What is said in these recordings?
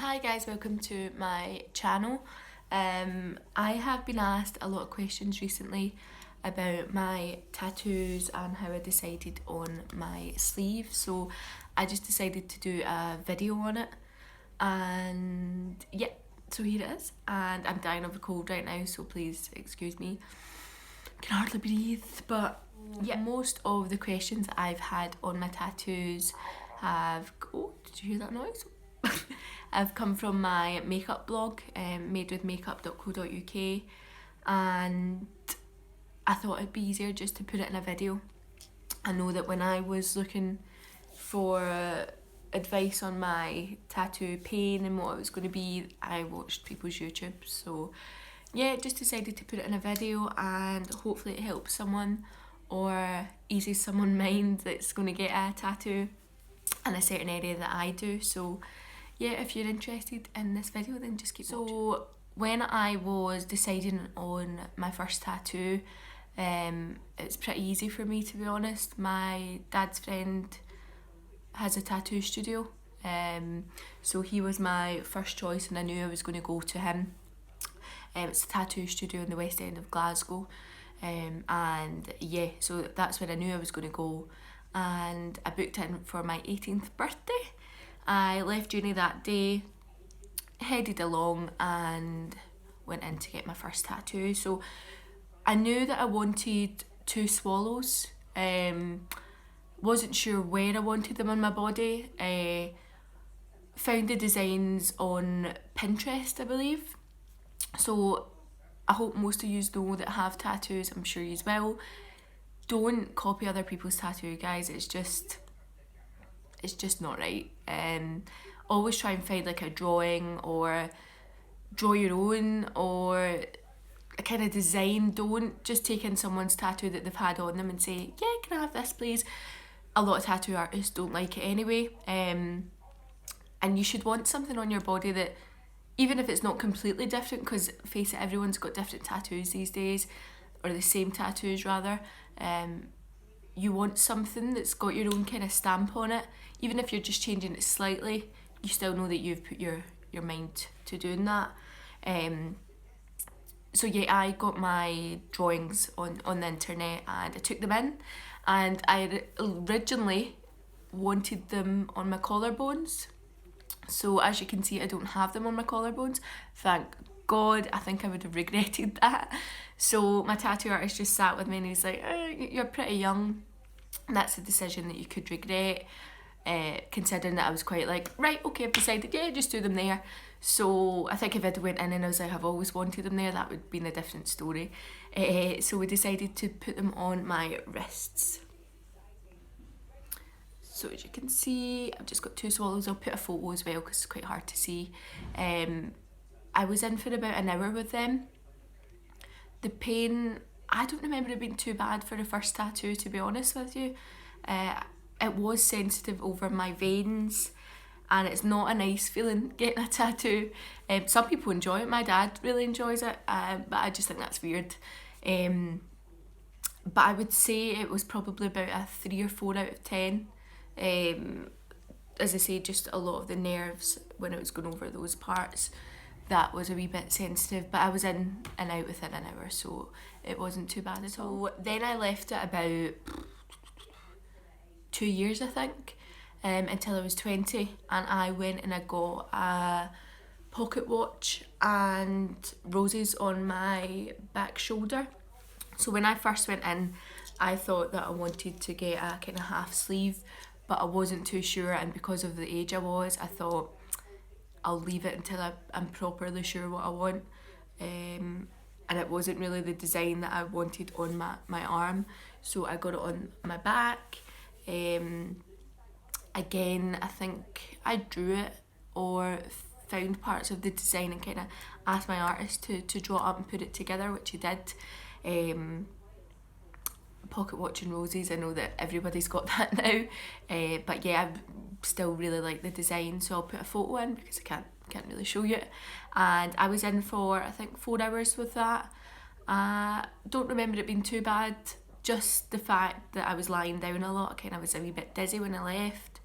Hi guys, welcome to my channel. I have been asked a lot of questions recently about my tattoos and how I decided on my sleeve, so I just decided to do a video on it, and yeah, so here it is. And I'm dying of a cold right now, so please excuse me, I can hardly breathe. But yeah, most of the questions I've had on my tattoos have, oh, did you hear that noise? Have come from my makeup blog, madewithmakeup.co.uk, and I thought it'd be easier just to put it in a video. I know that when I was looking for advice on my tattoo pain and what it was going to be, I watched people's YouTube, so yeah, just decided to put it in a video, and hopefully it helps someone or eases someone's mind that's going to get a tattoo in a certain area that I do. So yeah, if you're interested in this video, then just keep watching. So when I was deciding on my first tattoo, it's pretty easy for me, to be honest. My dad's friend has a tattoo studio, so he was my first choice, and I knew I was going to go to him. It's a tattoo studio in the West End of Glasgow, and yeah, so that's where I knew I was going to go, and I booked in for my 18th birthday. I left uni that day, headed along and went in to get my first tattoo. So I knew that I wanted two swallows. Wasn't sure where I wanted them on my body. Found the designs on Pinterest, I believe. So I hope most of you know that have tattoos, I'm sure you will. Don't copy other people's tattoo, guys. It's just not right. Always try and find like a drawing, or draw your own, or a kind of design. Don't just take in someone's tattoo that they've had on them and say, yeah, can I have this please? A lot of tattoo artists don't like it anyway, and you should want something on your body that, even if it's not completely different, because face it, everyone's got different tattoos these days, or the same tattoos rather. You want something that's got your own kind of stamp on it. Even if you're just changing it slightly, you still know that you've put your mind to doing that. So yeah, I got my drawings on the internet and I took them in, and I originally wanted them on my collarbones. So as you can see, I don't have them on my collarbones. Thank God, I think I would have regretted that. So my tattoo artist just sat with me and he's like, you're pretty young, and that's a decision that you could regret, considering that I was quite like, right, okay, I've decided, yeah, just do them there. So I think if I'd went in and I was like, I've always wanted them there, that would have been a different story. So we decided to put them on my wrists. So as you can see, I've just got two swallows. I'll put a photo as well because it's quite hard to see. I was in for about an hour with them. The pain, I don't remember it being too bad for the first tattoo, to be honest with you. It was sensitive over my veins, and it's not a nice feeling getting a tattoo. Some people enjoy it. My dad really enjoys it, but I just think that's weird. But I would say it was probably about a 3 or 4 out of 10. As I say, just a lot of the nerves when I was going over those parts, that was a wee bit sensitive, but I was in and out within an hour, so it wasn't too bad at all. Then I left it about 2 years, I think, until I was 20, and I went and I got a pocket watch and roses on my back shoulder. So when I first went in, I thought that I wanted to get a kind of half sleeve, but I wasn't too sure, and because of the age I was, I thought I'll leave it until I'm properly sure what I want. And it wasn't really the design that I wanted on my arm, so I got it on my back. Again, I think I drew it or found parts of the design and kind of asked my artist to draw it up and put it together, which he did. Pocket watch and roses, I know that everybody's got that now, but yeah, I still really like the design, so I'll put a photo in because I can't really show you it. And I was in for, I think, 4 hours with that. Don't remember it being too bad, just the fact that I was lying down a lot. I kind of was a wee bit dizzy when I left.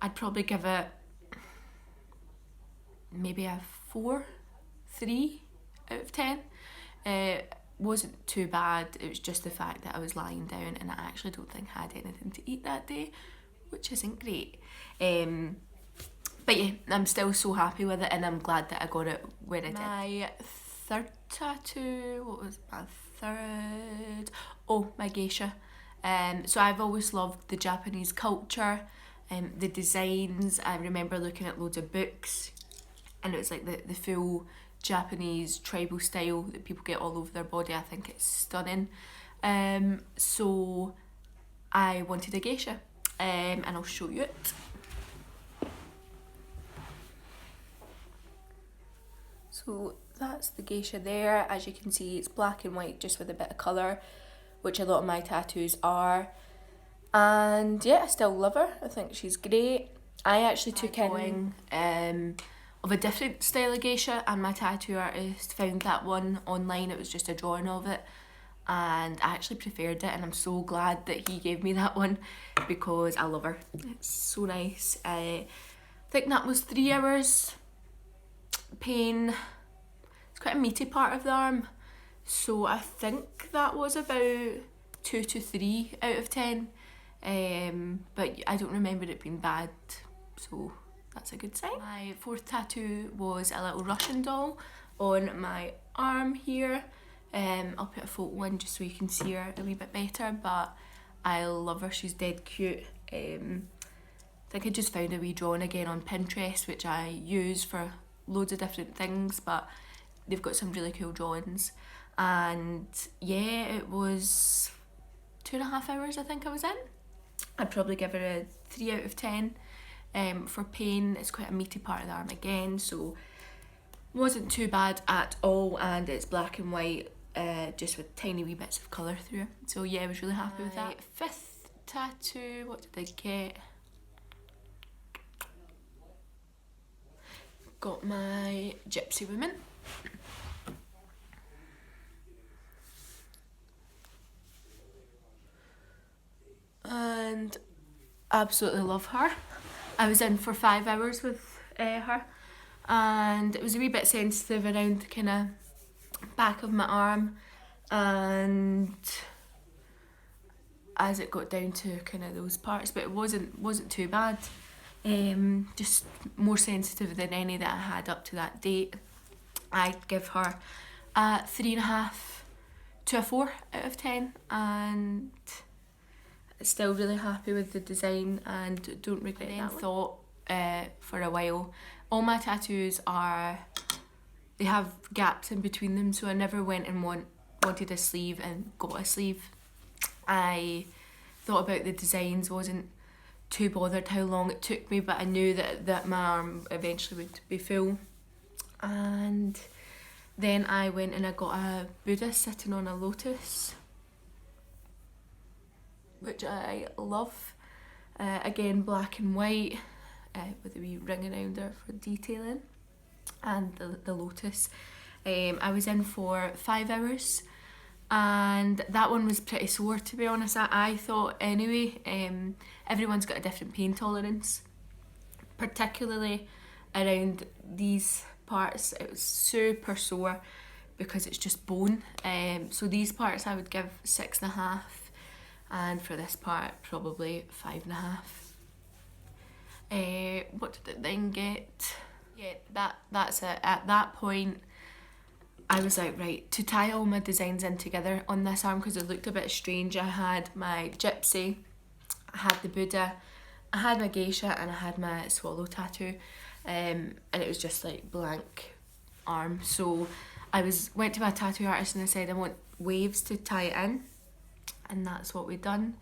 I'd probably give it maybe a 3 out of 10. Wasn't too bad, it was just the fact that I was lying down and I actually don't think I had anything to eat that day, which isn't great. But yeah, I'm still so happy with it and I'm glad that I got it where I did. My third tattoo, what was my third? Oh, my geisha. So I've always loved the Japanese culture, the designs. I remember looking at loads of books and it was like the full Japanese tribal style that people get all over their body. I think it's stunning. So I wanted a geisha, and I'll show you it. So that's the geisha there. As you can see, it's black and white just with a bit of colour, which a lot of my tattoos are. And yeah, I still love her. I think she's great. I actually took in of a different style of geisha and my tattoo artist found that one online. It was just a drawing of it and I actually preferred it and I'm so glad that he gave me that one because I love her. It's so nice. I think that was 3 hours. Pain. It's quite a meaty part of the arm, so I think that was about 2 to 3 out of 10. But I don't remember it being bad, so that's a good sign. My fourth tattoo was a little Russian doll on my arm here. I'll put a photo in just so you can see her a wee bit better, but I love her, she's dead cute. I think I just found a wee drawing again on Pinterest, which I use for loads of different things, but they've got some really cool drawings. And yeah, it was 2.5 hours I think I was in. I'd probably give her a 3 out of 10. For pain, it's quite a meaty part of the arm again, so wasn't too bad at all, and it's black and white, just with tiny wee bits of colour through it. So yeah, I was really happy with that. Fifth tattoo, what did I get? Got my gypsy woman. And absolutely love her. I was in for 5 hours with her and it was a wee bit sensitive around the kind of back of my arm, and as it got down to kind of those parts, but it wasn't too bad. Just more sensitive than any that I had up to that date. I'd give her a 3.5 to a 4 out of 10, and still really happy with the design and don't regret that. Thought for a while, all my tattoos they have gaps in between them, so I never went and wanted a sleeve and got a sleeve. I thought about the designs, wasn't too bothered how long it took me, but I knew that my arm eventually would be full. And then I went and I got a Buddha sitting on a lotus, which I love. Again, black and white, with a wee ring around her for detailing, and the lotus. I was in for 5 hours and that one was pretty sore, to be honest. I thought anyway. Everyone's got a different pain tolerance, particularly around these parts. It was super sore because it's just bone. So these parts I would give 6.5, and for this part probably 5.5. What did it then get? Yeah, that's it. At that point I was like, right, to tie all my designs in together on this arm, because it looked a bit strange. I had my gypsy, I had the Buddha, I had my geisha, and I had my swallow tattoo, and it was just like blank arm. So I went to my tattoo artist and I said I want waves to tie it in, and that's what we've done.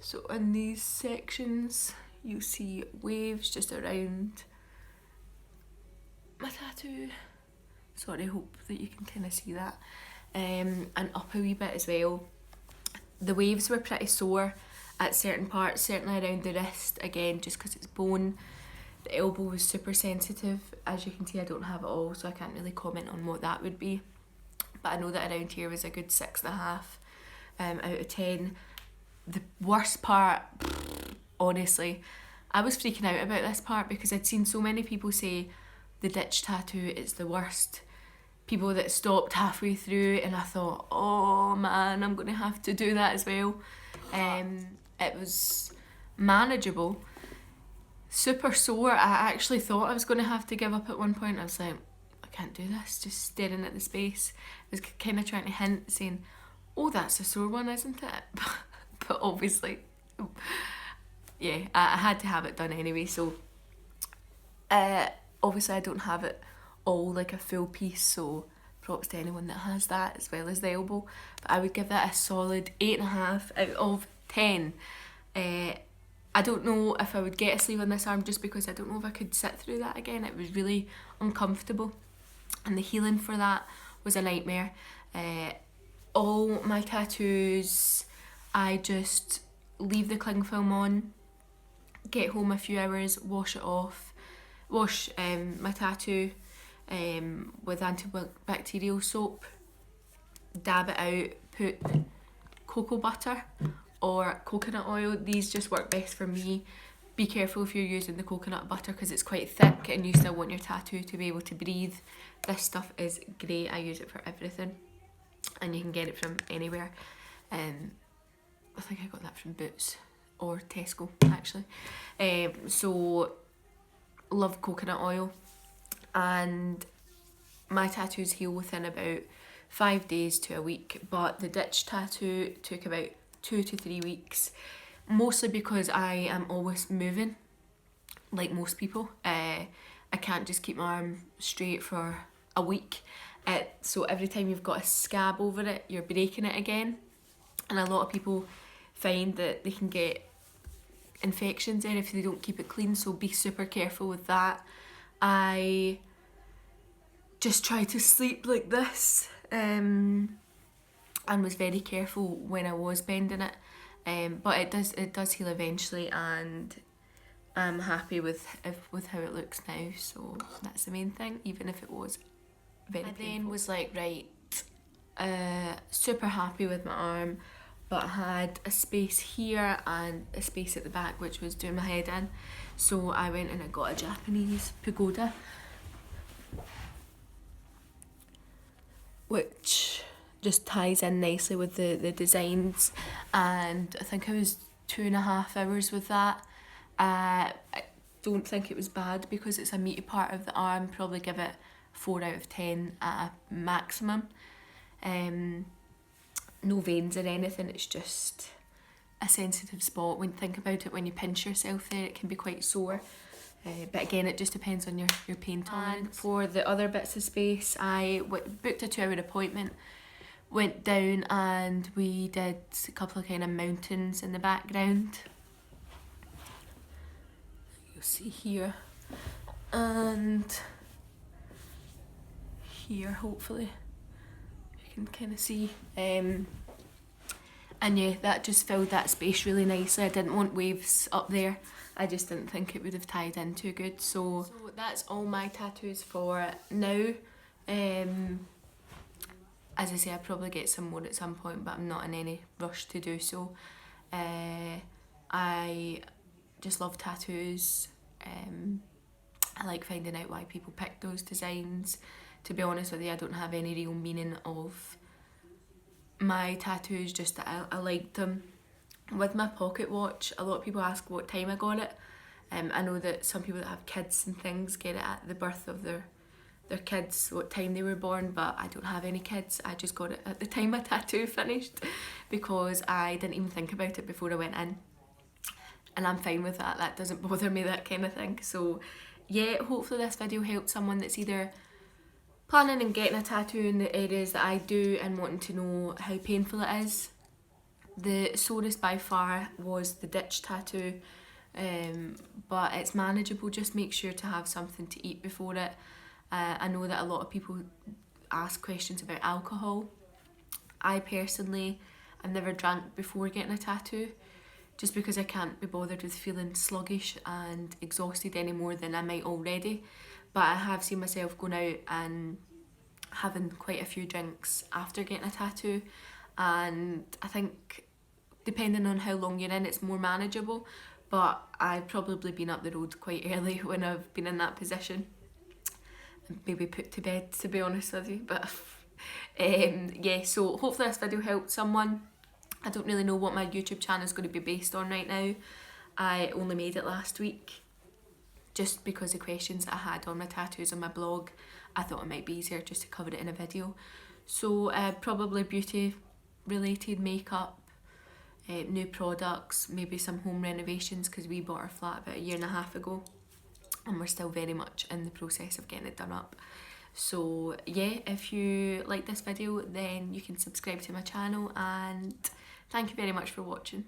So in these sections you see waves just around my tattoo. Sorry, I hope that you can kind of see that. And up a wee bit as well. The waves were pretty sore at certain parts, certainly around the wrist, again just because it's bone. The elbow was super sensitive. As you can see, I don't have it all, so I can't really comment on what that would be. But I know that around here was a good 6.5 out of 10. The worst part, honestly, I was freaking out about this part because I'd seen so many people say, the ditch tattoo is the worst. People that stopped halfway through, and I thought, oh man, I'm going to have to do that as well. It was manageable. Super sore. I actually thought I was going to have to give up at one point. I was like, I can't do this, just staring at the space. I was kind of trying to hint, saying, oh, that's a sore one, isn't it? But obviously, yeah, I had to have it done anyway, so obviously I don't have it all like a full piece, so props to anyone that has that as well as the elbow. But I would give that a solid 8.5 out of 10. I don't know if I would get a sleeve on this arm, just because I don't know if I could sit through that again. It was really uncomfortable, and the healing for that was a nightmare. All my tattoos, I just leave the cling film on, get home a few hours, wash it off, wash my tattoo with antibacterial soap, dab it out, put cocoa butter or coconut oil. These just work best for me. Be careful if you're using the coconut butter, because it's quite thick and you still want your tattoo to be able to breathe. This stuff is great. I use it for everything, and you can get it from anywhere. I think I got that from Boots or Tesco actually. So love coconut oil, and my tattoos heal within about 5 days to a week, but the ditch tattoo took about 2 to 3 weeks, mostly because I am always moving like most people. I can't just keep my arm straight for a week. So every time you've got a scab over it, you're breaking it again, and a lot of people find that they can get infections there if they don't keep it clean, so be super careful with that. I just try to sleep like this, and was very careful when I was bending it, but it does heal eventually, and I'm happy with how it looks now, so that's the main thing, even if it was very painful. I then was like, right, super happy with my arm, but I had a space here and a space at the back which was doing my head in, so I went and I got a Japanese pagoda, which just ties in nicely with the designs, and I think I was 2.5 hours with that. I don't think it was bad because it's a meaty part of the arm. Probably give it 4 out of 10 at a maximum. No veins or anything, it's just a sensitive spot. When you think about it, when you pinch yourself there, it can be quite sore. But again, it just depends on your pain tolerance. And for the other bits of space, I booked a 2-hour appointment, went down, and we did a couple of kind of mountains in the background. You'll see here, and here, hopefully you can kind of see. And yeah, that just filled that space really nicely. I didn't want waves up there. I just didn't think it would have tied in too good. So that's all my tattoos for now. As I say, I'll probably get some more at some point, but I'm not in any rush to do so. I just love tattoos. I like finding out why people pick those designs. To be honest with you, I don't have any real meaning of my tattoos, just that I liked them. With my pocket watch, a lot of people ask what time I got it. I know that some people that have kids and things get it at the birth of their kids, what time they were born, but I don't have any kids. I just got it at the time my tattoo finished, because I didn't even think about it before I went in, and I'm fine with that. That doesn't bother me, that kind of thing. So yeah, hopefully this video helped someone that's either planning on getting a tattoo in the areas that I do and wanting to know how painful it is. The sorest by far was the ditch tattoo, but it's manageable. Just make sure to have something to eat before it. I know that a lot of people ask questions about alcohol. I personally have never drank before getting a tattoo, just because I can't be bothered with feeling sluggish and exhausted any more than I might already. But I have seen myself going out and having quite a few drinks after getting a tattoo, and I think depending on how long you're in, it's more manageable, but I've probably been up the road quite early when I've been in that position. maybe put to bed, to be honest with you. But yeah, so hopefully this video helped someone. I don't really know what my YouTube channel is going to be based on right now. I only made it last week just because the questions I had on my tattoos on my blog, I thought it might be easier just to cover it in a video. So probably beauty related, makeup, new products, maybe some home renovations, because we bought our flat about 1.5 years ago and we're still very much in the process of getting it done up. So yeah, if you like this video then you can subscribe to my channel, and thank you very much for watching.